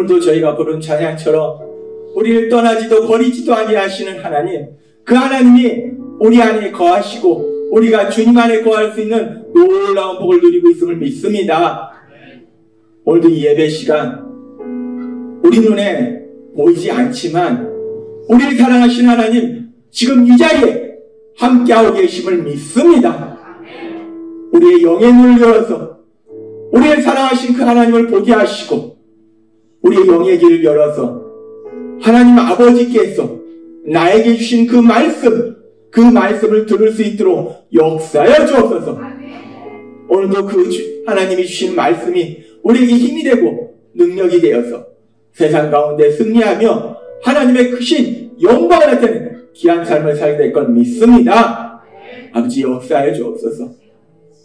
오늘도 저희가 부른 찬양처럼 우리를 떠나지도 버리지도 아니하시는 하나님, 그 하나님이 우리 안에 거하시고 우리가 주님 안에 거할 수 있는 놀라운 복을 누리고 있음을 믿습니다. 오늘도 이 예배 시간 우리 눈에 보이지 않지만 우리를 사랑하시는 하나님 지금 이 자리에 함께하고 계심을 믿습니다. 우리의 영의 눈을 열어서 우리를 사랑하신 그 하나님을 보게 하시고 우리의 영의 길을 열어서 하나님 아버지께서 나에게 주신 그 말씀을 들을 수 있도록 역사하여 주옵소서. 오늘도 그 하나님이 주신 말씀이 우리에게 힘이 되고 능력이 되어서 세상 가운데 승리하며 하나님의 크신 영광을 나타내는 귀한 삶을 살게 될 걸 믿습니다. 아버지 역사하여 주옵소서.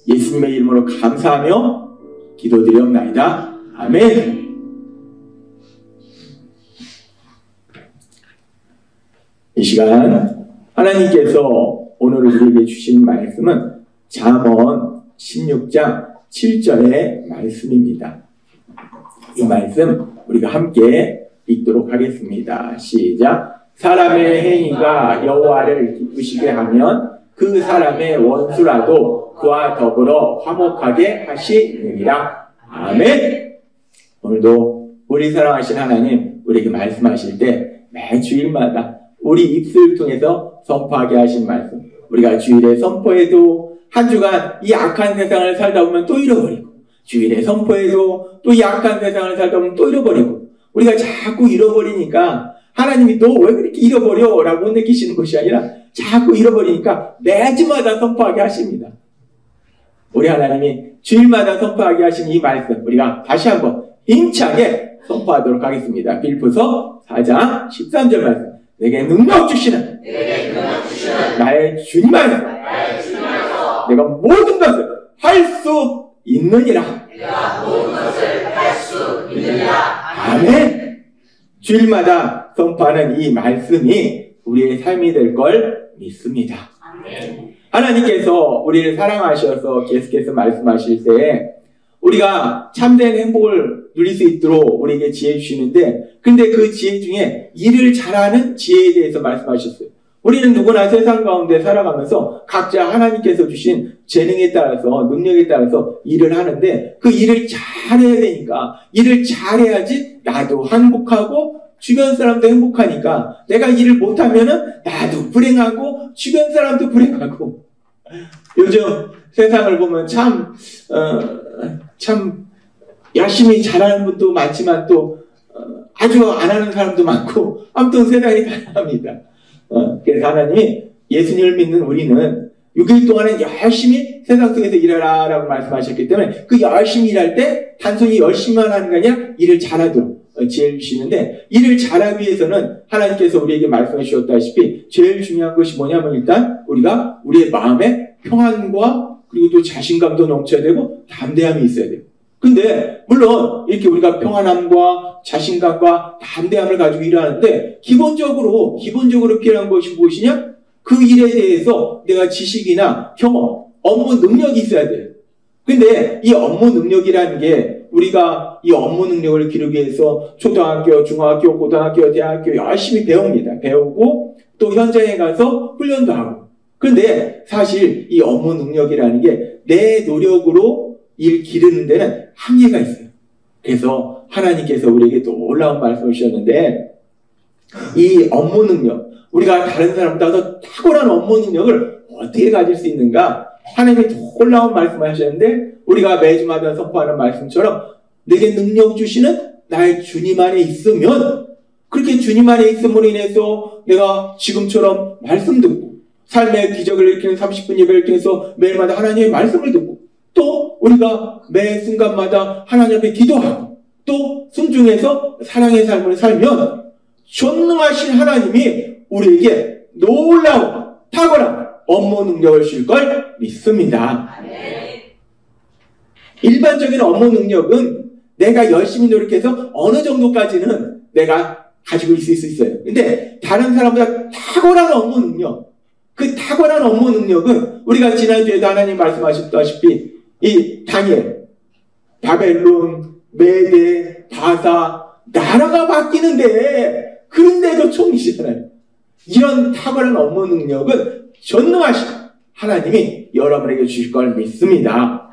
예수님의 이름으로 감사하며 기도드리옵나이다. 아멘. 이 시간 하나님께서 오늘 우리에게 주신 말씀은 잠언 16장 7절의 말씀입니다. 이 말씀 우리가 함께 읽도록 하겠습니다. 시작. 사람의 행위가 여호와를 기쁘시게 하면 그 사람의 원수라도 그와 더불어 화목하게 하시느니라. 아멘. 오늘도 우리 사랑하신 하나님 우리에게 말씀하실 때 매 주일마다 우리 입술을 통해서 선포하게 하신 말씀, 우리가 주일에 선포해도 한 주간 이 악한 세상을 살다 보면 또 잃어버리고, 주일에 선포해도 또 이 악한 세상을 살다 보면 또 잃어버리고, 우리가 자꾸 잃어버리니까 하나님이 너 왜 그렇게 잃어버려? 라고 느끼시는 것이 아니라 자꾸 잃어버리니까 매주마다 선포하게 하십니다. 우리 하나님이 주일마다 선포하게 하신 이 말씀 우리가 다시 한번 힘차게 선포하도록 하겠습니다. 빌립보서 4장 13절 말씀. 내게 능력 주시는 나의 주님 안에서 내가 모든 것을 할 수 있느니라. 아멘. 주일마다 선포하는 이 말씀이 우리의 삶이 될 걸 믿습니다. 아멘. 하나님께서 우리를 사랑하셔서 계속해서 말씀하실 때 우리가 참된 행복을 누릴 수 있도록 우리에게 지혜 주시는데, 근데 그 지혜 중에 일을 잘하는 지혜에 대해서 말씀하셨어요. 우리는 누구나 세상 가운데 살아가면서 각자 하나님께서 주신 재능에 따라서 능력에 따라서 일을 하는데 그 일을 잘해야 되니까 일을 잘해야지 나도 행복하고 주변 사람도 행복하니까 내가 일을 못하면은 나도 불행하고 주변 사람도 불행하고. 요즘 세상을 보면 참 열심히 잘하는 분도 많지만 또 아주 안 하는 사람도 많고 아무튼 세상이 다양합니다. 그래서 하나님이 예수님을 믿는 우리는 6일 동안은 열심히 세상 속에서 일하라 라고 말씀하셨기 때문에 그 열심히 일할 때 단순히 열심히만 하는 게 아니라 일을 잘하도록 지혜를 주시는데, 일을 잘하기 위해서는 하나님께서 우리에게 말씀해 주셨다시피 제일 중요한 것이 뭐냐면 일단 우리가 우리의 마음에 평안과 그리고 또 자신감도 넘쳐야 되고 담대함이 있어야 돼요. 근데 물론 이렇게 우리가 평안함과 자신감과 담대함을 가지고 일하는데 기본적으로 필요한 것이 무엇이냐? 그 일에 대해서 내가 지식이나 경험, 업무 능력이 있어야 돼요. 근데 이 업무 능력이라는 게 우리가 이 업무 능력을 기르기 위해서 초등학교, 중학교, 고등학교, 대학교 열심히 배웁니다. 배우고 또 현장에 가서 훈련도 하고. 그런데 사실 이 업무 능력이라는 게 내 노력으로 일 기르는 데는 한계가 있어요. 그래서 하나님께서 우리에게 놀라운 말씀을 주셨는데 이 업무 능력, 우리가 다른 사람보다 더 탁월한 업무 능력을 어떻게 가질 수 있는가? 하나님이 놀라운 말씀을 하셨는데 우리가 매주마다 선포하는 말씀처럼 내게 능력 주시는 나의 주님 안에 있으면, 그렇게 주님 안에 있음으로 인해서 내가 지금처럼 말씀 듣고 삶의 기적을 일으키는 30분 예배를 통해서 매일마다 하나님의 말씀을 듣고 또 우리가 매 순간마다 하나님 앞에 기도하고 또 순종해서 사랑의 삶을 살면 전능하신 하나님이 우리에게 놀라운 탁월한 업무 능력을 줄 걸 믿습니다. 일반적인 업무 능력은 내가 열심히 노력해서 어느 정도까지는 내가 가지고 있을 수 있어요. 근데 다른 사람보다 탁월한 업무 능력, 그 탁월한 업무 능력은 우리가 지난주에도 하나님 말씀하셨다시피 이 다니엘, 바벨론, 메대, 바사, 나라가 바뀌는데 그런데도 총리시잖아요. 이런 탁월한 업무 능력은 전능하신 하나님이 여러분에게 주실 걸 믿습니다.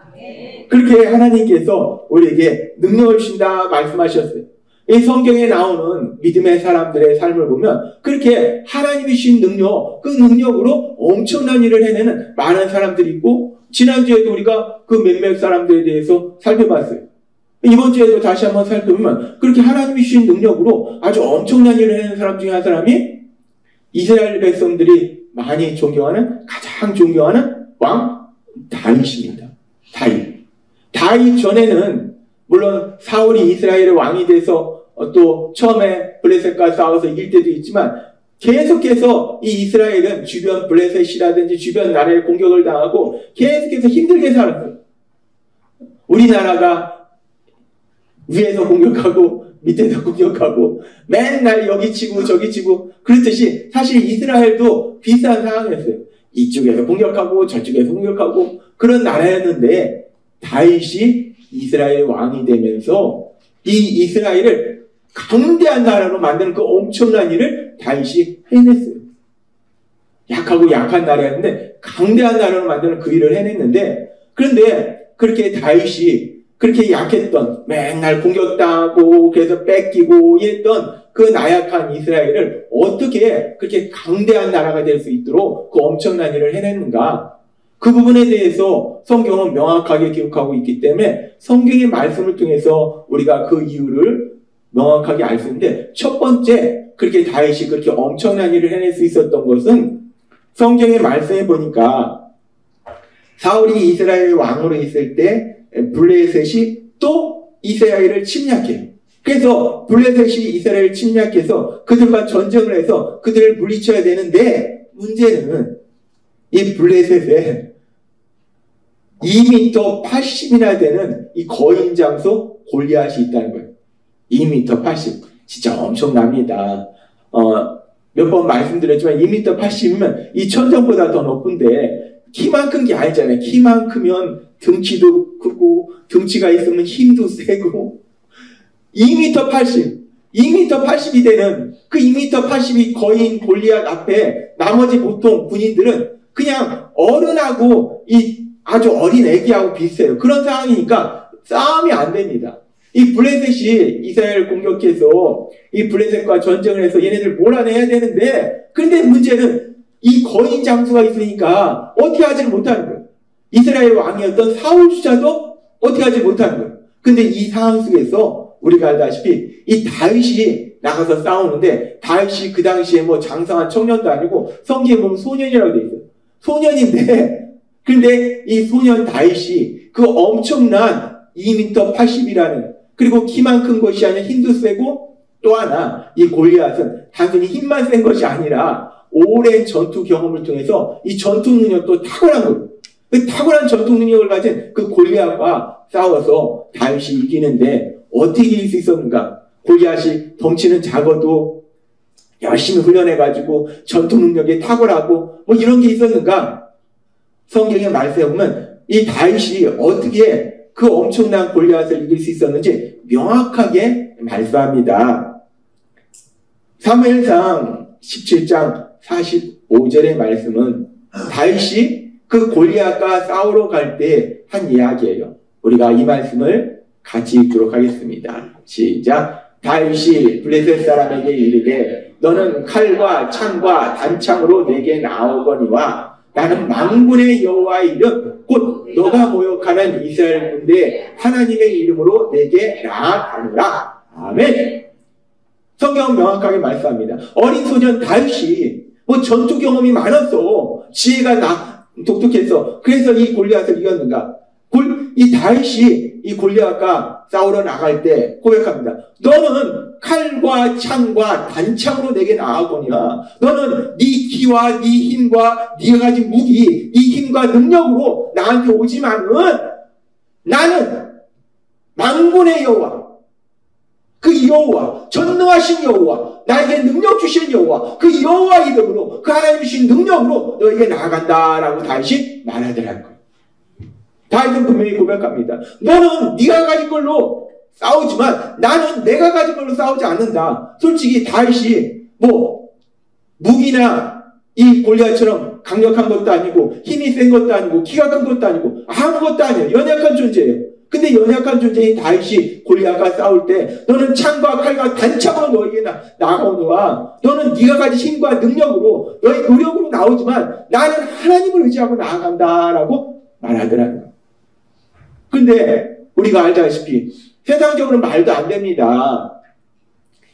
그렇게 하나님께서 우리에게 능력을 주신다 말씀하셨어요. 이 성경에 나오는 믿음의 사람들의 삶을 보면 그렇게 하나님이 주신 능력, 그 능력으로 엄청난 일을 해내는 많은 사람들이 있고, 지난주에도 우리가 그 몇몇 사람들에 대해서 살펴봤어요. 이번 주에도 다시 한번 살펴보면 그렇게 하나님이 주신 능력으로 아주 엄청난 일을 해내는 사람 중에 한 사람이 이스라엘 백성들이 많이 존경하는, 가장 존경하는 왕 다윗입니다. 다윗 전에는 물론 사울이 이스라엘의 왕이 돼서 또 처음에 블레셋과 싸워서 이길 때도 있지만 계속해서 이 이스라엘은 주변 블레셋이라든지 주변 나라에 공격을 당하고 계속해서 힘들게 살았어요. 우리나라가 위에서 공격하고 밑에서 공격하고 맨날 여기 치고 저기 치고 그렇듯이 사실 이스라엘도 비슷한 상황이었어요. 이쪽에서 공격하고 저쪽에서 공격하고 그런 나라였는데 다윗이 이스라엘 왕이 되면서 이 이스라엘을 강대한 나라로 만드는 그 엄청난 일을 다윗이 해냈어요. 약하고 약한 나라였는데 강대한 나라로 만드는 그 일을 해냈는데, 그런데 그렇게 다윗이 그렇게 약했던, 맨날 공격당하고 그래서 뺏기고 이랬던 그 나약한 이스라엘을 어떻게 그렇게 강대한 나라가 될 수 있도록 그 엄청난 일을 해냈는가, 그 부분에 대해서 성경은 명확하게 기록하고 있기 때문에 성경의 말씀을 통해서 우리가 그 이유를 명확하게 알 수 있는데, 첫 번째 그렇게 다윗이 그렇게 엄청난 일을 해낼 수 있었던 것은 성경의 말씀에 보니까 사울이 이스라엘 왕으로 있을 때 블레셋이 또 이스라엘을 침략해요. 그래서 블레셋이 이스라엘을 침략해서 그들과 전쟁을 해서 그들을 물리쳐야 되는데, 문제는 이 블레셋에 2m 80이나 되는 이 거인 장소 골리앗이 있다는 거예요. 2m 80. 진짜 엄청납니다. 몇 번 말씀드렸지만 2m 80이면 이 천정보다 더 높은데 키만 큰 게 아니잖아요. 키만 크면 등치도 크고 등치가 있으면 힘도 세고 2m 80. 2m 80이 되는 그 2m 80이 거인 골리앗 앞에 나머지 보통 군인들은 그냥 어른하고 이 아주 어린 애기하고 비슷해요. 그런 상황이니까 싸움이 안 됩니다. 이 블레셋이 이스라엘을 공격해서 이 블레셋과 전쟁을 해서 얘네들 몰아내야 되는데, 그런데 문제는 이 거인 장수가 있으니까 어떻게 하지를 못하는 거예요. 이스라엘 왕이었던 사울주자도 어떻게 하지 못하는 거예요. 근데 이 상황 속에서 우리가 알다시피 이 다윗이 나가서 싸우는데, 다윗이 그 당시에 뭐 장성한 청년도 아니고 성경에 보면 소년이라고 돼 있어요. 소년인데, 근데 이 소년 다윗이 그 엄청난 2m 80이라는, 그리고 키만 큰 것이 아니라 힘도 세고, 또 하나 이 골리앗은 단순히 힘만 센 것이 아니라 오랜 전투 경험을 통해서 이 전투 능력도 탁월한 거예요. 그 탁월한 전투 능력을 가진 그 골리앗과 싸워서 다윗이 이기는데 어떻게 이길 수 있었는가? 골리앗이 덩치는 작아도 열심히 훈련해가지고 전투 능력이 탁월하고 뭐 이런 게 있었는가? 성경의 말씀에 보면 이 다윗이 어떻게 그 엄청난 골리앗을 이길 수 있었는지 명확하게 말씀합니다. 사무엘상 17장 45절의 말씀은 다윗이 그 골리앗과 싸우러 갈 때 한 이야기예요. 우리가 이 말씀을 같이 읽도록 하겠습니다. 시작. 다윗이 블레셋 사람에게 이르되 너는 칼과 창과 단창으로 내게 나오거니와 나는 만군의 여호와의 이름 곧 너가 모욕하는 이스라엘 군대 하나님의 이름으로 내게 나아가노라. 아멘. 성경은 명확하게 말씀합니다. 어린 소년 다윗이 뭐 전투 경험이 많았어. 지혜가 독특해서 그래서 이 골리앗을 이겼는가? 이 다윗이 이 골리앗과 싸우러 나갈 때 고백합니다. 너는 칼과 창과 단창으로 내게 나아거니와 너는 네 기와 네 힘과 네가 가진 무기, 네 힘과 능력으로 나한테 오지만은 나는 만군의 여호와, 그 여호와, 전능하신 여호와, 나에게 능력 주신 여호와, 그 여호와 이름으로, 그 하나님 주신 능력으로 너에게 나아간다라고 다윗이 말하더라는 거예요. 다윗은 분명히 고백합니다. 너는 네가 가진 걸로 싸우지만 나는 내가 가진 걸로 싸우지 않는다. 솔직히 다윗이 무기나 이 골리앗처럼 강력한 것도 아니고 힘이 센 것도 아니고 키가 큰 것도 아니고 아무것도 아니에요. 연약한 존재예요. 근데 연약한 존재인 다윗이 골리앗과 싸울 때 너는 창과 칼과 단창으로 너에게 나아오니와 너는 네가 가진 힘과 능력으로 너의 노력으로 나오지만 나는 하나님을 의지하고 나아간다라고 말하더라고요. 근데 우리가 알다시피 세상적으로는 말도 안 됩니다.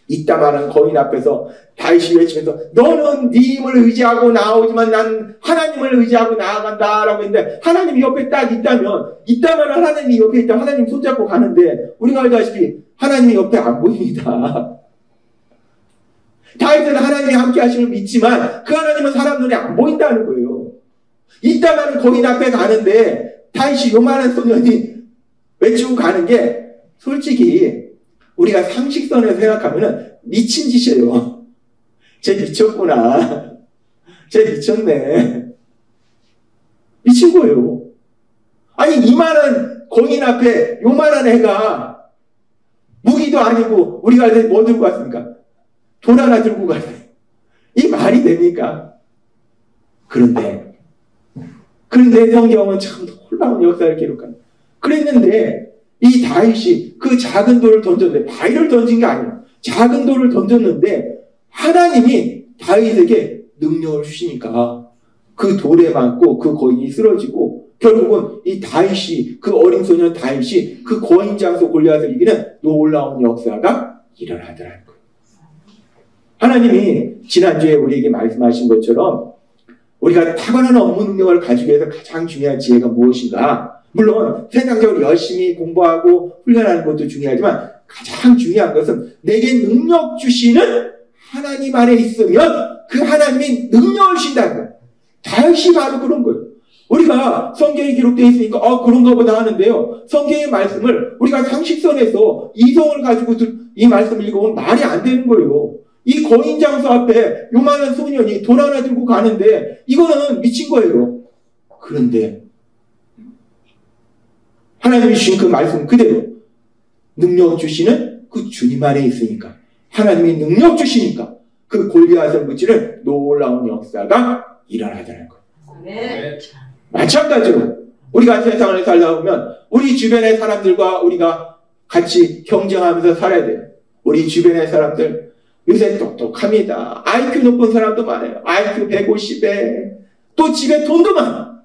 이따 말한 거인 앞에서 다윗이 외치면서 너는 네 힘을 의지하고 나오지만 난 하나님을 의지하고 나아간다라고 했는데 하나님이 옆에 딱 있다면 이따만 하나님이 옆에 있다 하나님 손잡고 가는데 우리가 알다시피 하나님이 옆에 안 보입니다. 다윗은 하나님이 함께 하심을 믿지만 그 하나님은 사람 눈에 안 보인다는 거예요. 이따만 거인 앞에 가는데 다윗이 요만한 소년이 외치고 가는 게 솔직히 우리가 상식선에서 생각하면 미친 짓이에요. 쟤 미쳤구나. 쟤 미쳤네. 미친 거예요. 아니 이만한 거인 앞에 요만한 애가 무기도 아니고 우리가 뭐 들고 갔습니까? 돌 하나 들고 갔어요. 이 말이 됩니까? 그런데 성경은 참 놀라운 역사를 기록합니다. 그랬는데 이 다윗이 그 작은 돌을 던졌는데 바위를 던진 게 아니에요. 작은 돌을 던졌는데 하나님이 다윗에게 능력을 주시니까 그 돌에 맞고 그 거인이 쓰러지고 결국은 이 다윗이 그 어린 소년 다윗이 그 거인 장소 골리앗을 이기는 놀라운 역사가 일어나더라는 거예요. 하나님이 지난주에 우리에게 말씀하신 것처럼 우리가 타고난 업무 능력을 가지기 위해서 가장 중요한 지혜가 무엇인가? 물론 세상적으로 열심히 공부하고 훈련하는 것도 중요하지만 가장 중요한 것은 내게 능력 주시는 하나님 안에 있으면 그 하나님이 능력을 주신다는 거예요. 다윗이 바로 그런 거예요. 우리가 성경에 기록되어 있으니까 그런가 보다 하는데요. 성경의 말씀을 우리가 상식선에서 이성을 가지고 이 말씀을 읽어보면 말이 안 되는 거예요. 이 거인 장소 앞에 요만한 소년이 돌 하나 들고 가는데 이거는 미친 거예요. 그런데 하나님이 주신 그 말씀 그대로 능력 주시는 그 주님 안에 있으니까 하나님이 능력 주시니까 그 골리앗을 무찌를 놀라운 역사가 일어나더라는 거예요. 네. 마찬가지로 우리가 세상을 살다 보면 우리 주변의 사람들과 우리가 같이 경쟁하면서 살아야 돼요. 우리 주변의 사람들 요새 똑똑합니다. IQ 높은 사람도 많아요. IQ 150에 또 집에 돈도 많아.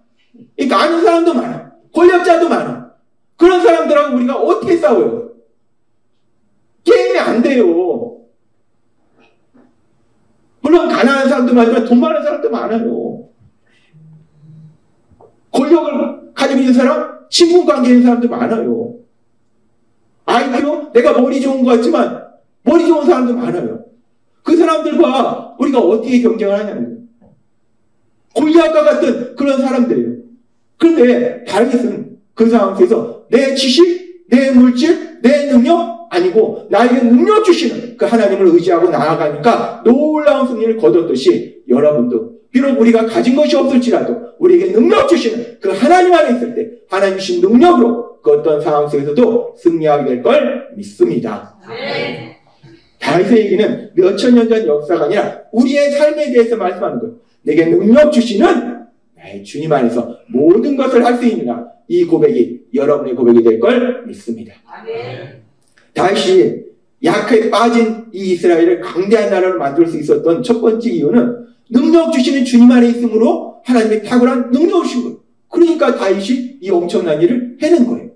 그러니까 아는 사람도 많아. 권력자도 많아. 그런 사람들하고 우리가 어떻게 싸워요? 게임이 안 돼요. 물론 가난한 사람도 많지만 돈 많은 사람도 많아요. 권력을 가지고 있는 사람, 친분 관계 있는 사람도 많아요. IQ, 내가 머리 좋은 것 같지만 머리 좋은 사람도 많아요. 그 사람들과 우리가 어떻게 경쟁을 하냐는 거예요. 골리앗과 같은 그런 사람들이에요. 그런데 다윗은 그 상황 속에서 내 지식, 내 물질, 내 능력 아니고 나에게 능력 주시는 그 하나님을 의지하고 나아가니까 놀라운 승리를 거뒀듯이 여러분도 비록 우리가 가진 것이 없을지라도 우리에게 능력 주시는 그 하나님 안에 있을 때 하나님 주신 능력으로 그 어떤 상황 속에서도 승리하게 될 걸 믿습니다. 네. 다윗의 얘기는 몇천 년 전 역사가 아니라 우리의 삶에 대해서 말씀하는 거예요. 내게 능력 주시는 나의 주님 안에서 모든 것을 할 수 있느냐. 이 고백이 여러분의 고백이 될 걸 믿습니다. 아멘. 다윗이 약해 빠진 이 이스라엘을 강대한 나라를 만들 수 있었던 첫 번째 이유는 능력 주시는 주님 안에 있으므로 하나님의 탁월한 능력을 주신 거예요. 그러니까 다윗이 이 엄청난 일을 해낸 거예요.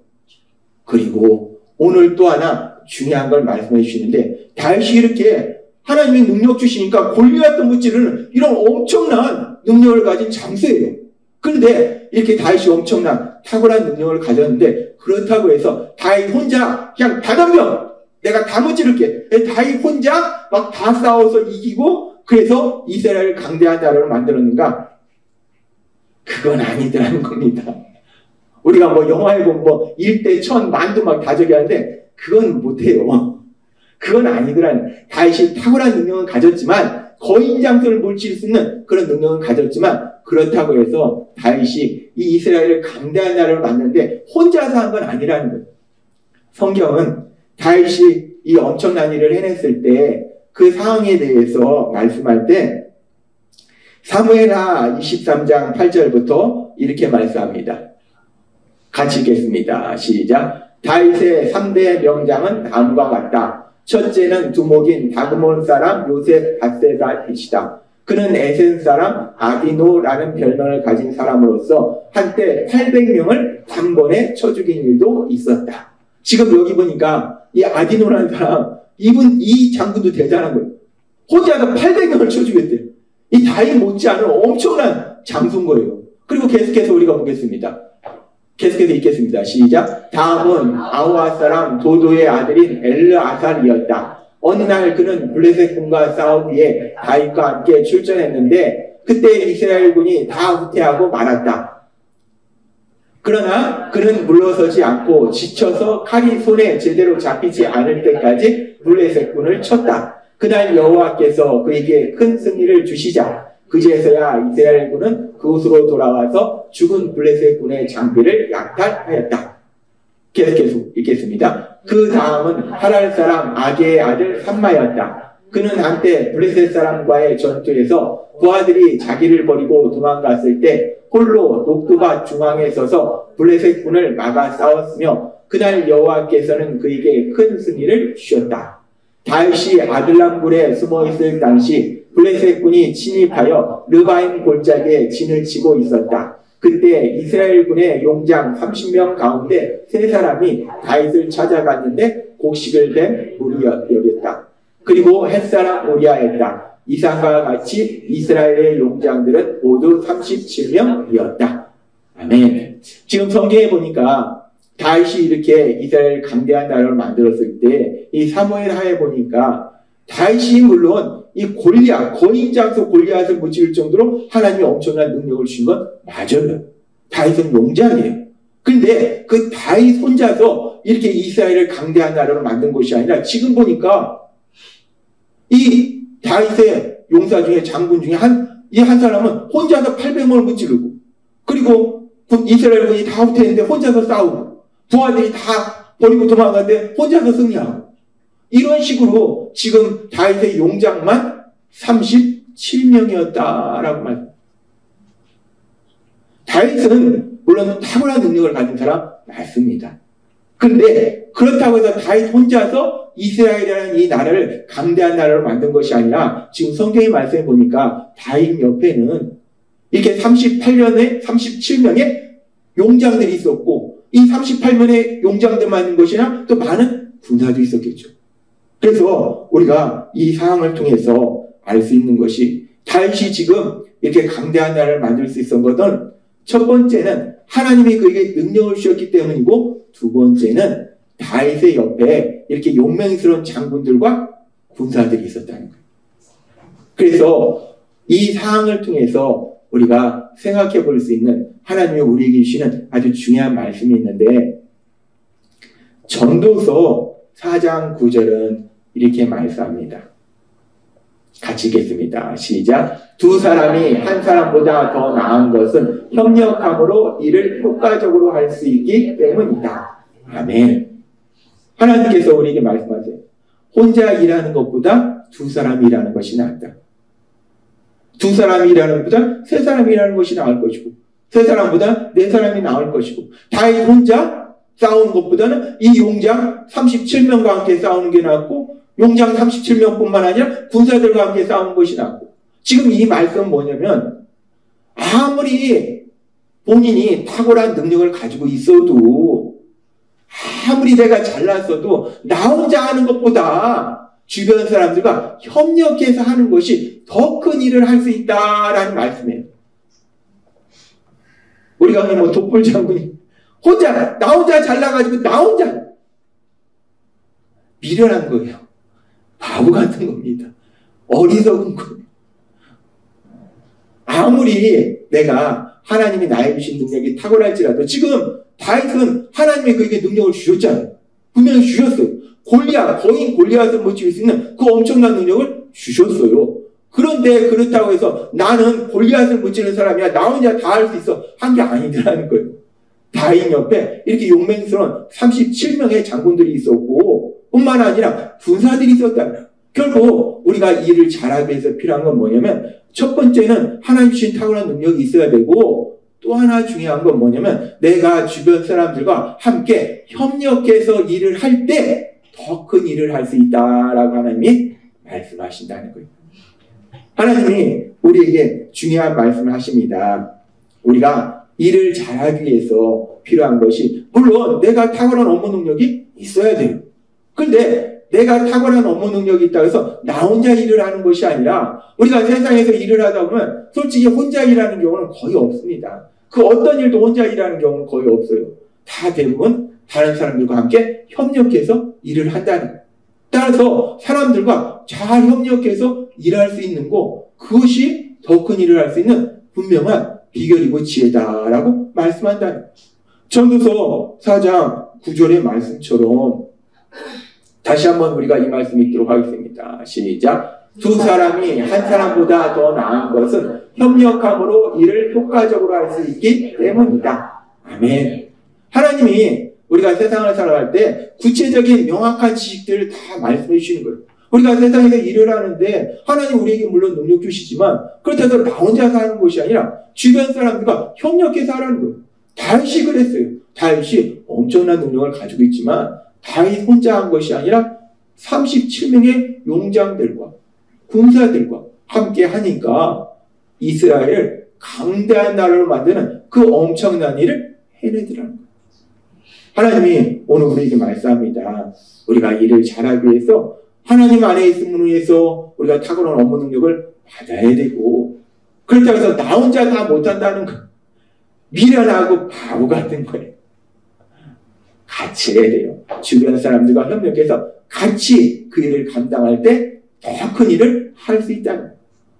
그리고 오늘 또 하나 중요한 걸 말씀해 주시는데 다윗이 이렇게 하나님이 능력 주시니까 골리앗도 못 지르는 이런 엄청난 능력을 가진 장수예요. 그런데 이렇게 다윗이 엄청난 탁월한 능력을 가졌는데 그렇다고 해서 다윗 혼자 그냥 단언병 내가 다 못 지를게 다윗 혼자 막 다 싸워서 이기고 그래서 이스라엘을 강대한 나라로 만들었는가? 그건 아니더라는 겁니다. 우리가 뭐 영화에 보면 뭐 1대 1000 만도 막 다 저기 하는데 그건 못해요. 그건 아니더라는. 다윗이 탁월한 능력은 가졌지만 거인 장소를 물칠 수 있는 그런 능력은 가졌지만 그렇다고 해서 다윗이 이 이스라엘을 강대한 나라로 만드는데 혼자서 한 건 아니라는 거예요. 성경은 다윗이 이 엄청난 일을 해냈을 때 그 상황에 대해서 말씀할 때 사무엘하 23장 8절부터 이렇게 말씀합니다. 같이 읽겠습니다. 시작. 다윗의 3대 명장은 다음과 같다. 첫째는 두목인 다그몬 사람 요셉 밧세바이시다. 그는 에센 사람 아디노라는 별명을 가진 사람으로서 한때 800명을 단번에 쳐 죽인 일도 있었다. 지금 여기 보니까 이 아디노라는 사람, 이 장군도 대단한 거예요. 혼자서 800명을 쳐 죽였대요. 이 다윗 못지않은 엄청난 장수인 거예요. 그리고 계속해서 우리가 보겠습니다. 계속해서 읽겠습니다. 시작. 다음은 아우아 사람 도도의 아들인 엘르아살이었다. 어느 날 그는 블레셋 군과 싸우기에 다윗과 함께 출전했는데 그때 이스라엘군이 다 후퇴하고 말았다. 그러나 그는 물러서지 않고 지쳐서 칼이 손에 제대로 잡히지 않을 때까지 블레셋군을 쳤다. 그날 여호와께서 그에게 큰 승리를 주시자 그제서야 이스라엘군은 그곳으로 돌아와서 죽은 블레셋군의 장비를 약탈하였다. 계속해서 읽겠습니다. 그 다음은 하랄 사람 아게의 아들 삼마였다. 그는 한때 블레셋 사람과의 전투에서 부하들이 자기를 버리고 도망갔을 때 홀로 녹두밭 중앙에 서서 블레셋군을 막아 싸웠으며 그날 여호와께서는 그에게 큰 승리를 주셨다. 다윗이 아들람굴에 숨어있을 당시 블레셋군이 침입하여 르바임 골짜기에 진을 치고 있었다. 그때 이스라엘군의 용장 30명 가운데 3사람이 다윗을 찾아갔는데 곡식을 댄 무리였다. 그리고 햇사람 우리아였다. 이상과 같이 이스라엘의 용장들은 모두 37명이었다. 아멘. 지금 성경에 보니까 다윗이 이렇게 이스라엘 강대한 나라를 만들었을 때 이 사무엘하에 보니까 다윗이 물론 이 골리앗, 거인장수 골리앗을 무찌를 정도로 하나님이 엄청난 능력을 주신 건 맞아요. 다윗은 용장이에요. 그런데 그 다윗 혼자서 이렇게 이스라엘을 강대한 나라로 만든 것이 아니라 지금 보니까 이 다윗의 용사 중에 장군 중에 한 사람은 혼자서 800명을 무찌르고 그리고 이스라엘군이 다 후퇴했는데 혼자서 싸우고 부하들이 다 버리고 도망갔는데 혼자서 승리하고 이런 식으로 지금 다윗의 용장만 37명이었다라고 말합니다. 다윗은 물론 탁월한 능력을 가진 사람 맞습니다. 그런데 그렇다고 해서 다윗 혼자서 이스라엘이라는 이 나라를 강대한 나라로 만든 것이 아니라 지금 성경의 말씀에 보니까 다윗 옆에는 이렇게 37명의 용장들이 있었고 이 38명의 용장들만 있는 것이나 또 많은 군사도 있었겠죠. 그래서 우리가 이 상황을 통해서 알 수 있는 것이 다윗이 지금 이렇게 강대한 나라를 만들 수 있었던 것은 첫 번째는 하나님이 그에게 능력을 주셨기 때문이고 두 번째는 다윗의 옆에 이렇게 용맹스러운 장군들과 군사들이 있었다는 거예요. 그래서 이 상황을 통해서 우리가 생각해 볼 수 있는 하나님이 우리에게 주시는 아주 중요한 말씀이 있는데 전도서 4장 9절은 이렇게 말씀합니다. 같이 읽겠습니다. 시작. 두 사람이 한 사람보다 더 나은 것은 협력함으로 일을 효과적으로 할 수 있기 때문이다. 아멘. 하나님께서 우리에게 말씀하세요. 혼자 일하는 것보다 두 사람이 일하는 것이 낫다. 두 사람이 일하는 것보다 세 사람이 일하는 것이 나을 것이고 세 사람보다 네 사람이 나을 것이고 다윗 혼자 싸우는 것보다는 이 용장 37명과 함께 싸우는 게 낫고 용장 37명뿐만 아니라 군사들과 함께 싸우는 것이 낫고 지금 이 말씀은 뭐냐면 아무리 본인이 탁월한 능력을 가지고 있어도 아무리 내가 잘났어도 나 혼자 하는 것보다 주변 사람들과 협력해서 하는 것이 더 큰 일을 할 수 있다라는 말씀이에요. 우리가 뭐 독불 장군이 나 혼자 잘나가지고 나 혼자 미련한 거예요. 바보 같은 겁니다. 어리석은 거예요. 아무리 내가 하나님이 나에게 주신 능력이 탁월할지라도 지금 다윗은 하나님이 그에게 능력을 주셨잖아요. 분명히 주셨어요. 거인 골리앗을 무찌를 수 있는 그 엄청난 능력을 주셨어요. 그런데 그렇다고 해서 나는 골리앗을 무찌르는 사람이야. 나 혼자 다 할 수 있어. 한 게 아니더라는 거예요. 다윗 옆에 이렇게 용맹스러운 37명의 장군들이 있었고 뿐만 아니라 군사들이 있었다는 거예요. 결국 우리가 일을 잘하기 위해서 필요한 건 뭐냐면 첫 번째는 하나님 주신 탁월한 능력이 있어야 되고 또 하나 중요한 건 뭐냐면 내가 주변 사람들과 함께 협력해서 일을 할 때 더 큰 일을 할 수 있다라고 하나님이 말씀하신다는 거예요. 하나님이 우리에게 중요한 말씀을 하십니다. 우리가 일을 잘하기 위해서 필요한 것이 물론 내가 탁월한 업무 능력이 있어야 돼요. 그런데 내가 탁월한 업무 능력이 있다고 해서 나 혼자 일을 하는 것이 아니라 우리가 세상에서 일을 하다 보면 솔직히 혼자 일하는 경우는 거의 없습니다. 그 어떤 일도 혼자 일하는 경우는 거의 없어요. 다 대부분 다른 사람들과 함께 협력해서 일을 한다는 거예요. 따라서 사람들과 잘 협력해서 일할 수 있는 거 그것이 더 큰 일을 할 수 있는 분명한 비결이고 지혜다라고 말씀한다는 거예요. 전도서 4장 9절의 말씀처럼 다시 한번 우리가 이 말씀 읽도록 하겠습니다. 시작. 두 사람이 한 사람보다 더 나은 것은 협력함으로 일을 효과적으로 할 수 있기 때문이다. 아멘. 하나님이 우리가 세상을 살아갈 때 구체적인 명확한 지식들을 다 말씀해 주시는 거예요. 우리가 세상에서 일을 하는데 하나님 우리에게 물론 능력 주시지만 그렇다고 해서 나 혼자서 하는 것이 아니라 주변 사람들과 협력해서 하라는 거예요. 다윗이 그랬어요. 다윗이 엄청난 능력을 가지고 있지만 다윗 혼자 한 것이 아니라 37명의 용장들과 군사들과 함께 하니까 이스라엘을 강대한 나라로 만드는 그 엄청난 일을 해내더라는 거예요. 하나님이 오늘 우리에게 말씀합니다. 우리가 일을 잘하기 위해서 하나님 안에 있음으로 해서 우리가 탁월한 업무 능력을 받아야 되고 그렇다고 해서 나 혼자 다 못한다는 거 미련하고 바보 같은 거예요. 같이 해야 돼요. 주변 사람들과 협력해서 같이 그 일을 감당할 때 더 큰 일을 할 수 있다는 거예요.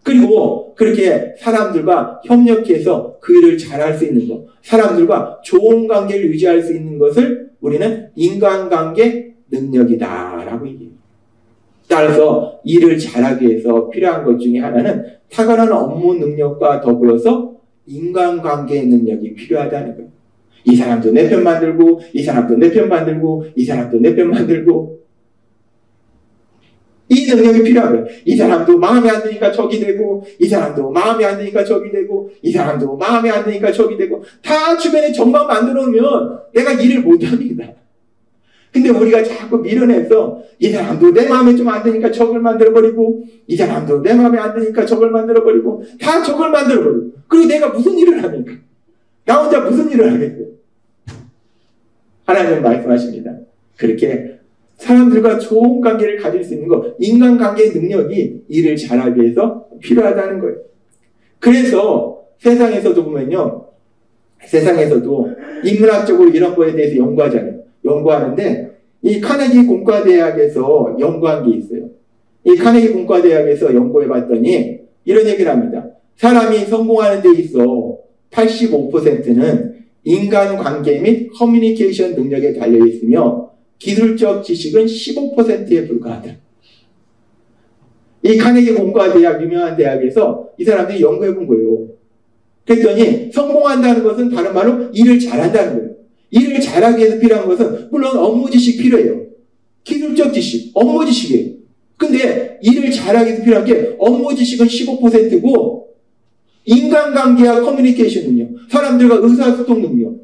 그리고 그렇게 사람들과 협력해서 그 일을 잘할 수 있는 것, 사람들과 좋은 관계를 유지할 수 있는 것을 우리는 인간관계 능력이다라고 얘기해요. 따라서 일을 잘하기 위해서 필요한 것 중에 하나는 탁월한 업무 능력과 더불어서 인간관계 능력이 필요하다는 거예요. 이 사람도 내 편 만들고 이 사람도 내 편 만들고 이 사람도 내 편 만들고 이 능력이 필요한 거예요. 이 사람도 마음에 안 드니까 적이 되고 이 사람도 마음에 안 드니까 적이 되고 이 사람도 마음에 안 드니까 적이 되고 다 주변에 적만 만들어 놓으면 내가 일을 못합니다. 근데 우리가 자꾸 밀어내서 이 사람도 내 마음에 좀 안 드니까 적을 만들어버리고 이 사람도 내 마음에 안 드니까 적을 만들어버리고 다 적을 만들어버리고 그리고 내가 무슨 일을 합니까? 나 혼자 무슨 일을 하겠어요? 하나님은 말씀하십니다. 그렇게 사람들과 좋은 관계를 가질 수 있는 것, 인간관계의 능력이 일을 잘하기 위해서 필요하다는 거예요. 그래서 세상에서도 보면요. 세상에서도 인문학적으로 이런 거에 대해서 연구하잖아요. 연구하는데 이 카네기 공과대학에서 연구한 게 있어요. 이 카네기 공과대학에서 연구해봤더니 이런 얘기를 합니다. 사람이 성공하는 데 있어 85%는 인간관계 및 커뮤니케이션 능력에 달려있으며 기술적 지식은 15%에 불과하다. 이 카네기 공과대학 유명한 대학에서 이 사람들이 연구해본 거예요. 그랬더니 성공한다는 것은 다른 말로 일을 잘한다는 거예요. 일을 잘하기 위해서 필요한 것은 물론 업무 지식 필요해요. 기술적 지식, 업무 지식이에요. 근데 일을 잘하기 위해서 필요한 게 업무 지식은 15%고 인간관계와 커뮤니케이션 능력, 사람들과 의사소통 능력,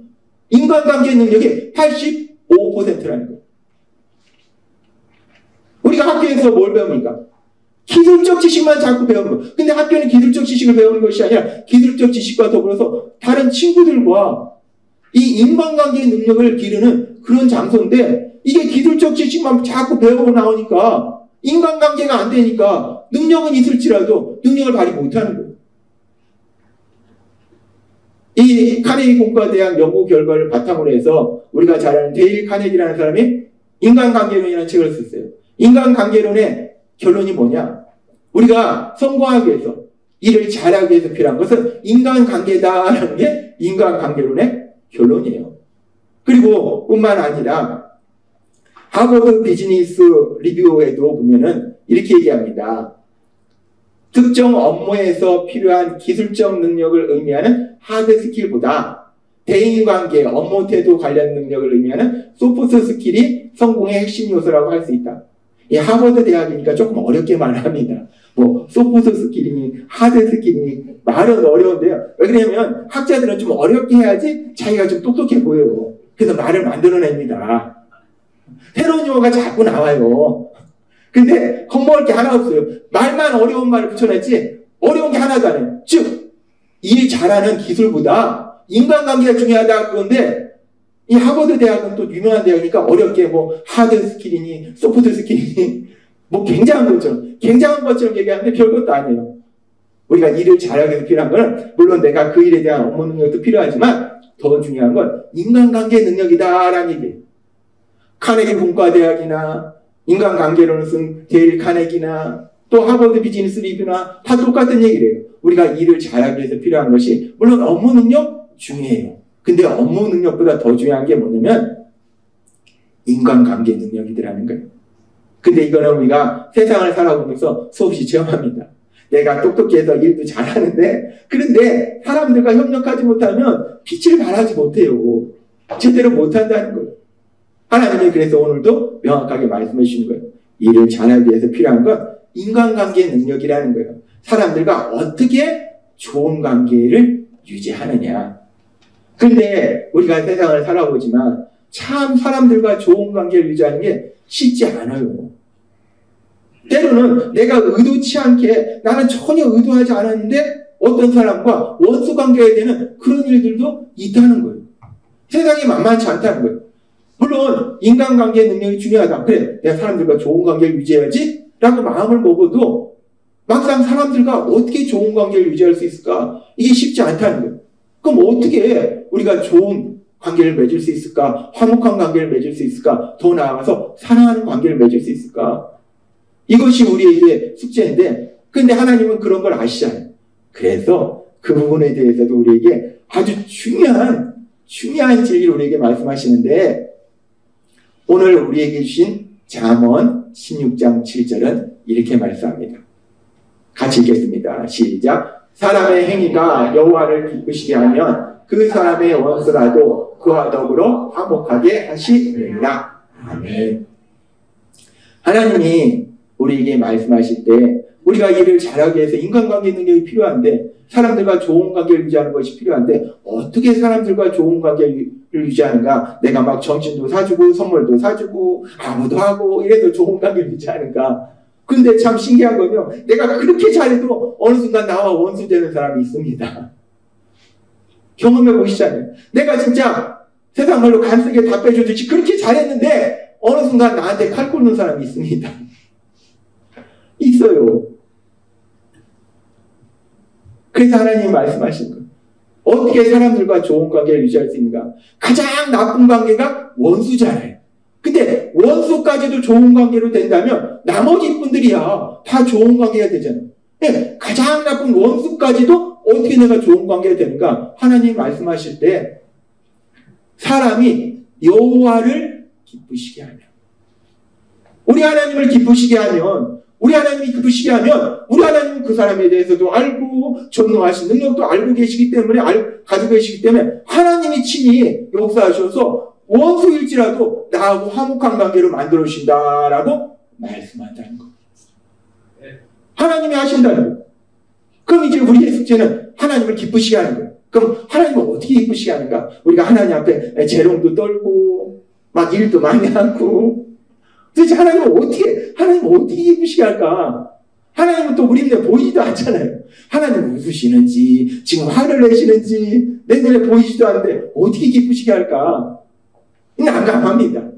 인간관계 능력이 85%라는 거예요. 우리가 학교에서 뭘 배웁니까? 기술적 지식만 자꾸 배우는 거예요. 근데 학교는 기술적 지식을 배우는 것이 아니라 기술적 지식과 더불어서 다른 친구들과 이 인간관계 능력을 기르는 그런 장소인데 이게 기술적 지식만 자꾸 배우고 나오니까 인간관계가 안 되니까 능력은 있을지라도 능력을 발휘 못하는 거예요. 이 카네기 공과대학 연구 결과를 바탕으로 해서 우리가 잘 아는 데일 카네기라는 사람이 인간관계론이라는 책을 썼어요. 인간관계론의 결론이 뭐냐? 우리가 성공하기 위해서 일을 잘하기 위해서 필요한 것은 인간관계다라는 게 인간관계론의 결론이에요. 그리고 뿐만 아니라 하버드 비즈니스 리뷰에도 보면은 이렇게 얘기합니다. 특정 업무에서 필요한 기술적 능력을 의미하는 하드 스킬보다 대인관계, 업무 태도 관련 능력을 의미하는 소프트 스킬이 성공의 핵심 요소라고 할 수 있다. 이 하버드 대학이니까 조금 어렵게 말합니다. 뭐 소프트 스킬이니 하드 스킬이니 말은 어려운데요. 왜 그러냐면 학자들은 좀 어렵게 해야지 자기가 좀 똑똑해 보여요. 그래서 말을 만들어냅니다. 새로운 용어가 자꾸 나와요. 근데 겁먹을 게 하나 없어요. 말만 어려운 말을 붙여냈지 어려운 게 하나도 안 해요. 즉, 일 잘하는 기술보다 인간관계가 중요하다 그건데 이 하버드 대학은 또 유명한 대학이니까 어렵게 뭐 하드 스킬이니 소프트 스킬이니 뭐 굉장한 것처럼 얘기하는데 별것도 아니에요. 우리가 일을 잘하기 위해서 필요한 건 물론 내가 그 일에 대한 업무 능력도 필요하지만 더 중요한 건 인간관계 능력이다라는 얘기예요. 카네기 문과대학이나 인간관계론을 쓴 데일 카네기나 또 하버드 비즈니스 리뷰나 다 똑같은 얘기를 해요. 우리가 일을 잘하기 위해서 필요한 것이 물론 업무 능력 중요해요. 근데 업무 능력보다 더 중요한 게 뭐냐면 인간관계 능력이더라는 거예요. 근데 이거는 우리가 세상을 살아보면서 수없이 체험합니다. 내가 똑똑해서 일도 잘하는데 그런데 사람들과 협력하지 못하면 빛을 발하지 못해요. 제대로 못한다는 거예요. 하나님이 그래서 오늘도 명확하게 말씀해 주신 거예요. 일을 잘하기 위해서 필요한 건 인간관계 능력이라는 거예요. 사람들과 어떻게 좋은 관계를 유지하느냐. 근데 우리가 세상을 살아보지만 참 사람들과 좋은 관계를 유지하는 게 쉽지 않아요. 때로는 내가 의도치 않게 나는 전혀 의도하지 않았는데 어떤 사람과 원수 관계가 되는 그런 일들도 있다는 거예요. 세상이 만만치 않다는 거예요. 물론 인간관계 능력이 중요하다. 그래, 내가 사람들과 좋은 관계를 유지해야지 라고 마음을 먹어도 막상 사람들과 어떻게 좋은 관계를 유지할 수 있을까? 이게 쉽지 않다는 거예요. 그럼 어떻게 우리가 좋은 관계를 맺을 수 있을까? 화목한 관계를 맺을 수 있을까? 더 나아가서 사랑하는 관계를 맺을 수 있을까? 이것이 우리에게 숙제인데 근데 하나님은 그런 걸 아시잖아요. 그래서 그 부분에 대해서도 우리에게 아주 중요한 진리를 우리에게 말씀하시는데 오늘 우리에게 주신 잠언 16장 7절은 이렇게 말씀합니다. 같이 읽겠습니다. 시작. 사람의 행위가 여호와를 기쁘시게 하면 그 사람의 원수라도 그와 더불어 화목하게 하시리라. 아멘. 하나님이 우리에게 말씀하실 때 우리가 일을 잘하기 위해서 인간관계 능력이 필요한데 사람들과 좋은 관계를 유지하는 것이 필요한데 어떻게 사람들과 좋은 관계를 유지하는가? 내가 막 점심도 사주고 선물도 사주고 아무도 하고 이래서 좋은 관계를 유지하는가? 근데 참 신기한 건요. 내가 그렇게 잘해도 어느 순간 나와 원수되는 사람이 있습니다. 경험해 보시잖아요. 내가 진짜 세상 말로 간쓰게 답해주듯이 그렇게 잘했는데 어느 순간 나한테 칼 꽂는 사람이 있습니다. 있어요. 그래서 하나님이 말씀하신 거예요. 어떻게 사람들과 좋은 관계를 유지할 수 있는가? 가장 나쁜 관계가 원수잖아요. 근데 원수까지도 좋은 관계로 된다면 나머지 분들이야 다 좋은 관계가 되잖아요. 네, 가장 나쁜 원수까지도 어떻게 내가 좋은 관계가 되는가? 하나님이 말씀하실 때 사람이 여호와를 기쁘시게 하면 우리 하나님을 기쁘시게 하면 우리 하나님이 기쁘시게 하면 우리 하나님은 그 사람에 대해서도 알고 전능하신 능력도 알고 계시기 때문에 가지고 계시기 때문에 하나님이 친히 역사하셔서 원수일지라도 나하고 화목한 관계로 만들어 주신다라고 말씀한다는 거예요. 하나님이 하신다는 거예요. 그럼 이제 우리의 숙제는 하나님을 기쁘시게 하는 거예요. 그럼 하나님을 어떻게 기쁘시게 하는가? 우리가 하나님 앞에 재롱도 떨고 막 일도 많이 하고 도대체 하나님을 어떻게 기쁘시게 할까? 하나님은 또 우리 눈에 보이지도 않잖아요. 하나님 웃으시는지 지금 화를 내시는지 내 눈에 보이지도 않는데 어떻게 기쁘시게 할까? 난감합니다.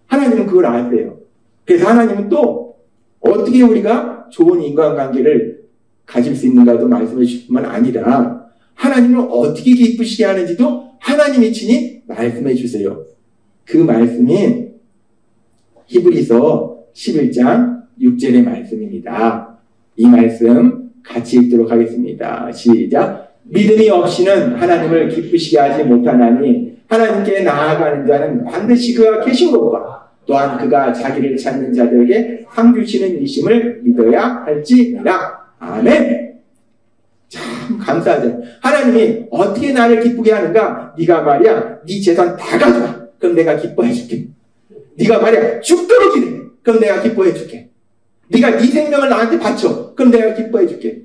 하나님은 그걸 아세요. 그래서 하나님은 또 어떻게 우리가 좋은 인간관계를 가질 수 있는가도 말씀해 주실 뿐만 아니라 하나님을 어떻게 기쁘시게 하는지도 하나님이 친히 말씀해 주세요. 그 말씀이 히브리서 11장 6절의 말씀입니다. 이 말씀 같이 읽도록 하겠습니다. 시작. 믿음이 없이는 하나님을 기쁘시게 하지 못하나니 하나님께 나아가는 자는 반드시 그가 계신 것과 또한 그가 자기를 찾는 자들에게 상 주시는 이심을 믿어야 할지니라. 아멘. 참 감사하잖아요. 하나님이 어떻게 나를 기쁘게 하는가? 네가 말이야 네 재산 다 가져와. 그럼 내가 기뻐해 줄게. 네가 말이야 죽도록 일해. 그럼 내가 기뻐해 줄게. 네가 네 생명을 나한테 바쳐. 그럼 내가 기뻐해 줄게.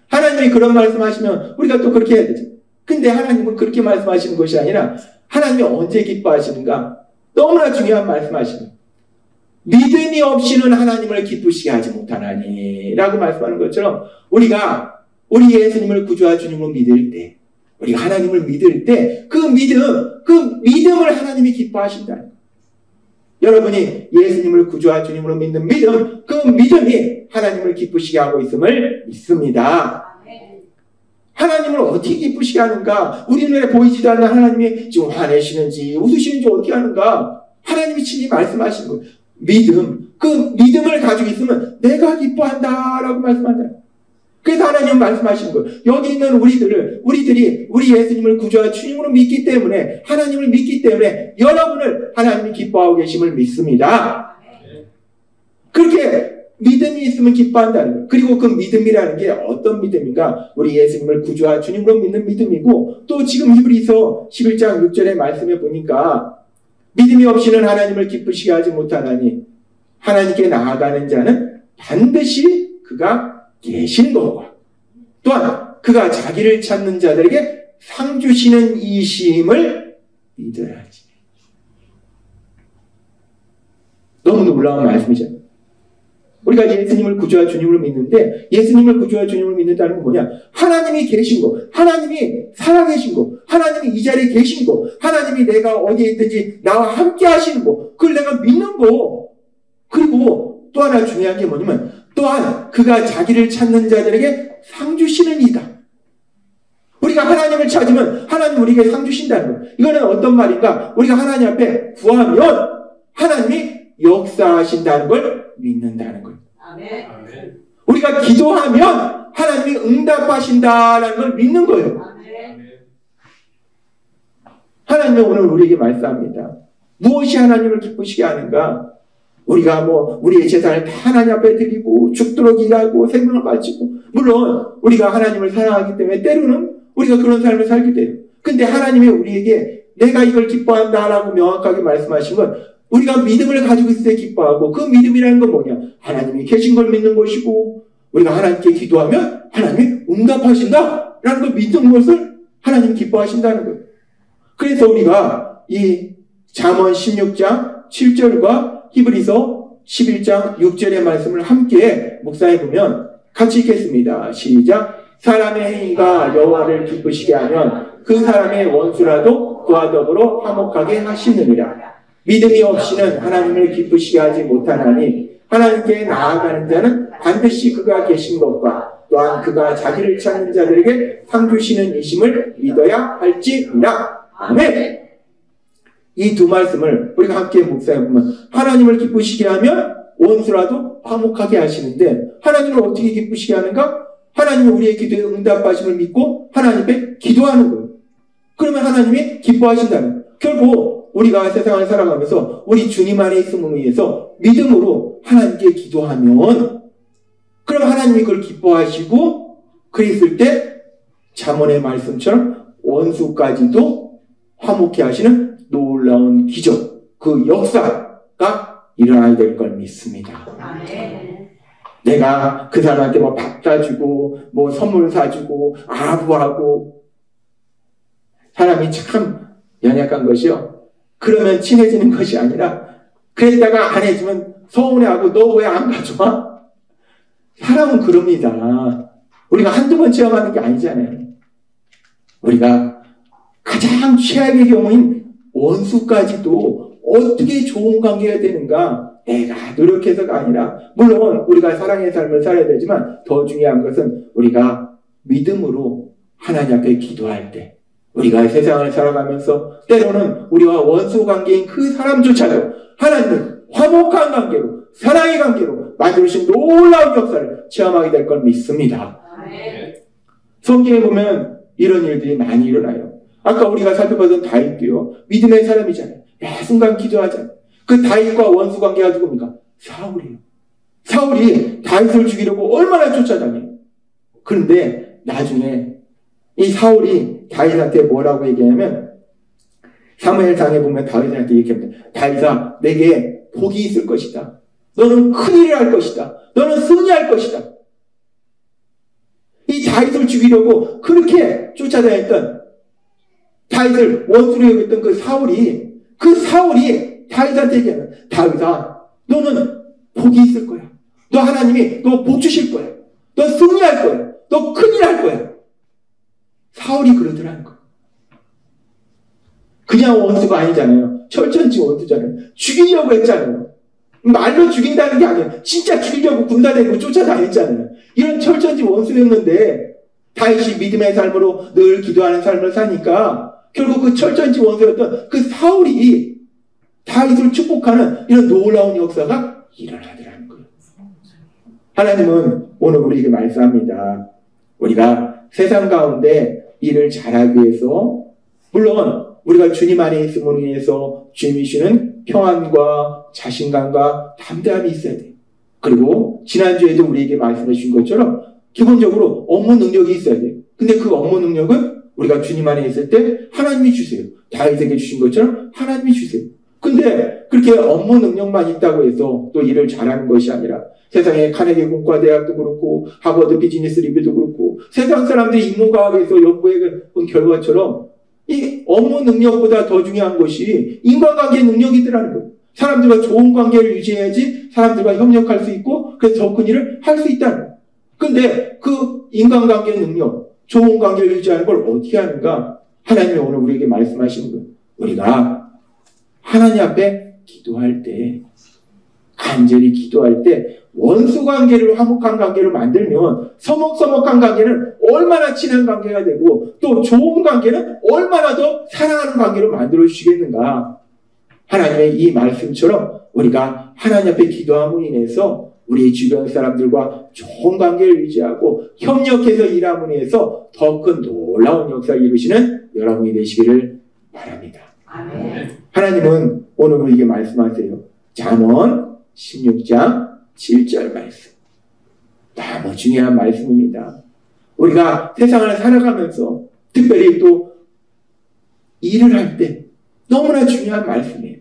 하나님이 그런 말씀하시면 우리가 또 그렇게 해야 되죠. 근데 하나님은 그렇게 말씀하시는 것이 아니라 하나님이 언제 기뻐하시는가? 너무나 중요한 말씀하시는 믿음이 없이는 하나님을 기쁘시게 하지 못하나니 라고 말씀하는 것처럼 우리가 우리 예수님을 구주와 주님으로 믿을 때 우리가 하나님을 믿을 때 그 믿음을 하나님이 기뻐하신다. 여러분이 예수님을 구주와 주님으로 믿는 믿음, 그 믿음이 하나님을 기쁘시게 하고 있음을 믿습니다. 하나님을 어떻게 기쁘시게 하는가? 우리 눈에 보이지도 않는 하나님이 지금 화내시는지 웃으시는지 어떻게 하는가? 하나님이 친히 말씀하시는 거예요. 믿음, 그 믿음을 가지고 있으면 내가 기뻐한다라고 말씀한다. 그래서 하나님은 말씀하시는 거예요. 여기 있는 우리들이 우리 예수님을 구주와 주님으로 믿기 때문에 하나님을 믿기 때문에 여러분을 하나님이 기뻐하고 계심을 믿습니다. 그렇게 믿음이 있으면 기뻐한다는 거예요. 그리고 그 믿음이라는 게 어떤 믿음인가? 우리 예수님을 구주와 주님으로 믿는 믿음이고 또 지금 히브리서 11장 6절의 말씀에 보니까 믿음이 없이는 하나님을 기쁘시게 하지 못하나니 하나님께 나아가는 자는 반드시 그가 계신 것과 또한 그가 자기를 찾는 자들에게 상 주시는 이심을 믿어야지. 너무 놀라운 말씀이죠. 우리가 예수님을 구주와 주님으로 믿는데 예수님을 구주와 주님으로 믿는다는 건 뭐냐? 하나님이 계신 거, 하나님이 살아계신 거, 하나님이 이 자리에 계신 거, 하나님이 내가 어디에 있든지 나와 함께 하시는 거, 그걸 내가 믿는 거. 그리고 또 하나 중요한 게 뭐냐면 또한 그가 자기를 찾는 자들에게 상 주시는 이다. 우리가 하나님을 찾으면 하나님 우리에게 상 주신다는 거예요. 이거는 어떤 말인가? 우리가 하나님 앞에 구하면 하나님이 역사하신다는 걸 믿는다는 거예요. 아멘. 우리가 기도하면 하나님이 응답하신다는 걸 믿는 거예요. 아멘. 하나님은 오늘 우리에게 말씀합니다. 무엇이 하나님을 기쁘시게 하는가? 우리가 우리의 재산을 다 하나님 앞에 드리고 죽도록 일하고 생명을 바치고 물론 우리가 하나님을 사랑하기 때문에 때로는 우리가 그런 삶을 살게 돼요. 근데 하나님이 우리에게 내가 이걸 기뻐한다라고 명확하게 말씀하신 건 우리가 믿음을 가지고 있을 때 기뻐하고 그 믿음이라는 건 뭐냐? 하나님이 계신 걸 믿는 것이고 우리가 하나님께 기도하면 하나님이 응답하신다라는 걸 믿는 것을 하나님이 기뻐하신다는 거예요. 그래서 우리가 이 잠언 16장 7절과 히브리서 11장 6절의 말씀을 함께 묵상해보면 같이 읽겠습니다. 시작. 사람의 행위가 여호와를 기쁘시게 하면 그 사람의 원수라도 그와 더불어 화목하게 하시느니라. 믿음이 없이는 하나님을 기쁘시게 하지 못하나니 하나님께 나아가는 자는 반드시 그가 계신 것과 또한 그가 자기를 찾는 자들에게 상 주시는 이심을 믿어야 할지니라. 아멘. 이 두 말씀을 우리가 함께 묵상해보면 하나님을 기쁘시게 하면 원수라도 화목하게 하시는데 하나님을 어떻게 기쁘시게 하는가? 하나님은 우리의 기도에 응답하심을 믿고 하나님께 기도하는 거예요. 그러면 하나님이 기뻐하신다는 거예요. 결국 우리가 세상을 살아가면서 우리 주님 안에 있음을 위해서 믿음으로 하나님께 기도하면 그럼 하나님이 그걸 기뻐하시고 그랬을 때 잠언의 말씀처럼 원수까지도 화목해 하시는 놀라운 기적, 그 역사가 일어나야 될 걸 믿습니다. 내가 그 사람한테 밥 사주고 선물 사주고 아부하고 사람이 참 연약한 것이요. 그러면 친해지는 것이 아니라 그랬다가 안 해주면 서운해하고 너 왜 안 가져와? 사람은 그럽니다. 우리가 한두 번 체험하는 게 아니잖아요. 우리가 가장 최악의 경우인 원수까지도 어떻게 좋은 관계가 되는가? 내가 노력해서가 아니라 물론 우리가 사랑의 삶을 살아야 되지만 더 중요한 것은 우리가 믿음으로 하나님 앞에 기도할 때 우리가 세상을 살아가면서 때로는 우리와 원수 관계인 그 사람조차도 하나님은 화목한 관계로 사랑의 관계로 만들어주신 놀라운 역사를 체험하게 될 걸 믿습니다. 성경에 보면 이런 일들이 많이 일어나요. 아까 우리가 살펴봤던 다윗도요. 믿음의 사람이잖아요. 매 순간 기도하잖아요. 그 다윗과 원수 관계가 누굽니까? 사울이에요. 사울이 다윗을 죽이려고 얼마나 쫓아다녀요. 그런데 나중에 이 사울이 다윗한테 뭐라고 얘기하냐면 사무엘상에 보면 다윗한테 얘기합니다. 다윗아, 내게 복이 있을 것이다. 너는 큰일을 할 것이다. 너는 승리할 것이다. 이 다윗을 죽이려고 그렇게 쫓아다녔던 다윗을 원수로 여겼던 그 사울이 다윗한테 얘기하면 다윗아, 너는 복이 있을 거야. 너 하나님이 너 복 주실 거야. 너 승리할 거야. 너 큰일 할 거야. 사울이 그러더라는 거야. 그냥 원수가 아니잖아요. 철천지 원수잖아요. 죽이려고 했잖아요. 말로 죽인다는 게 아니에요. 진짜 죽이려고 군사대고 쫓아다녔잖아요. 이런 철천지 원수였는데 다윗이 믿음의 삶으로 늘 기도하는 삶을 사니까 결국 그 철천지 원수였던 그 사울이 다윗을 축복하는 이런 놀라운 역사가 일어나더라는 거예요. 하나님은 오늘 우리에게 말씀합니다. 우리가 세상 가운데 일을 잘하기 위해서 물론 우리가 주님 안에 있음으로 인해서 주님이 주는 평안과 자신감과 담대함이 있어야 돼요. 그리고 지난주에도 우리에게 말씀해 주신 것처럼 기본적으로 업무 능력이 있어야 돼요. 근데 그 업무 능력은 우리가 주님 안에 있을 때 하나님이 주세요. 다윗에게 주신 것처럼 하나님이 주세요. 근데 그렇게 업무 능력만 있다고 해서 또 일을 잘하는 것이 아니라 세상에 카네기 공과대학도 그렇고 하버드 비즈니스 리뷰도 그렇고 세상 사람들이 인문과학에서 연구해 본 결과처럼 이 업무 능력보다 더 중요한 것이 인간관계 능력이더라는 거예요. 사람들과 좋은 관계를 유지해야지 사람들과 협력할 수 있고 그래서 더 큰 일을 할 수 있다는 거예요. 근데 그 인간관계 능력, 좋은 관계를 유지하는 걸 어떻게 하는가? 하나님이 오늘 우리에게 말씀하시는 거예요. 우리가 하나님 앞에 기도할 때, 간절히 기도할 때 원수 관계를 화목한 관계로 만들면 서먹서먹한 관계는 얼마나 친한 관계가 되고 또 좋은 관계는 얼마나 더 사랑하는 관계로 만들어 주시겠는가. 하나님의 이 말씀처럼 우리가 하나님 앞에 기도함으로 인해서 우리 주변 사람들과 좋은 관계를 유지하고 협력해서 일함으로 인해서 더 큰 놀라운 역사를 이루시는 여러분이 되시기를 바랍니다. 아멘. 하나님은 오늘 우리에게 말씀하세요. 잠언 16장 7절 말씀. 너무 중요한 말씀입니다. 우리가 세상을 살아가면서 특별히 또 일을 할 때 너무나 중요한 말씀이에요.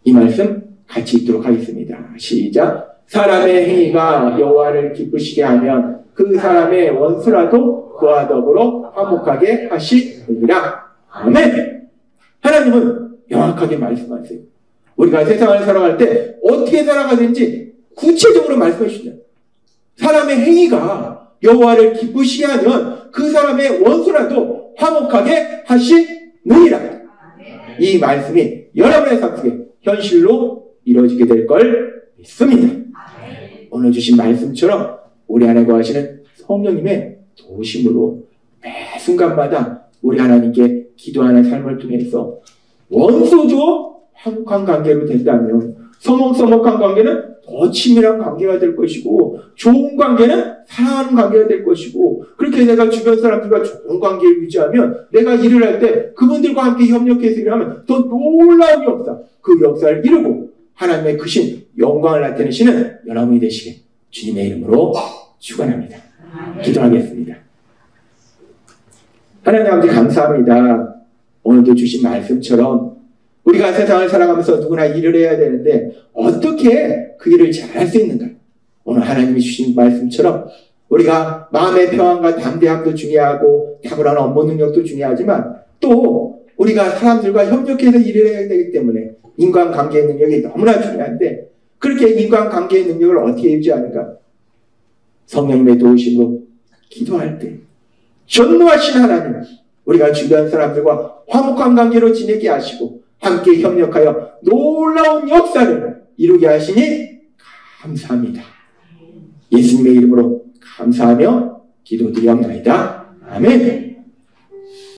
이 말씀 같이 읽도록 하겠습니다. 시작. 사람의 행위가 여호와를 기쁘시게 하면 그 사람의 원수라도 그와 더불어 화목하게 하시느니라. 아멘. 하나님은 명확하게 말씀하세요. 우리가 세상을 살아갈 때 어떻게 살아가는지 구체적으로 말씀해 주시죠. 사람의 행위가 여호와를 기쁘시게 하면 그 사람의 원수라도 화목하게 하시느니라. 이 말씀이 여러분의 삶 속에 현실로 이루어지게 될 걸 믿습니다. 오늘 주신 말씀처럼 우리 안에 거하시는 성령님의 도심으로 매 순간마다 우리 하나님께 기도하는 삶을 통해서 원수도 화목한 관계로 된다면 서먹서먹한 관계는 더 친밀한 관계가 될 것이고 좋은 관계는 사랑하는 관계가 될 것이고 그렇게 내가 주변 사람들과 좋은 관계를 유지하면 내가 일을 할 때 그분들과 함께 협력해서 일하면 더 놀라운 역사, 그 역사를 이루고 하나님의 크신 영광을 나타내시는 여러분이 되시게 주님의 이름으로 축원합니다. 기도하겠습니다. 하나님 아버지 감사합니다. 오늘도 주신 말씀처럼 우리가 세상을 살아가면서 누구나 일을 해야 되는데 어떻게 그 일을 잘할 수 있는가? 오늘 하나님이 주신 말씀처럼 우리가 마음의 평안과 담대함도 중요하고 탁월한 업무 능력도 중요하지만 또 우리가 사람들과 협력해서 일을 해야 되기 때문에 인간관계의 능력이 너무나 중요한데 그렇게 인간관계의 능력을 어떻게 유지하는가? 성령님의 도우심으로 기도할 때 전무하신 하나님, 우리가 주변 사람들과 화목한 관계로 지내게 하시고 함께 협력하여 놀라운 역사를 이루게 하시니 감사합니다. 예수님의 이름으로 감사하며 기도드리옵나이다. 아멘.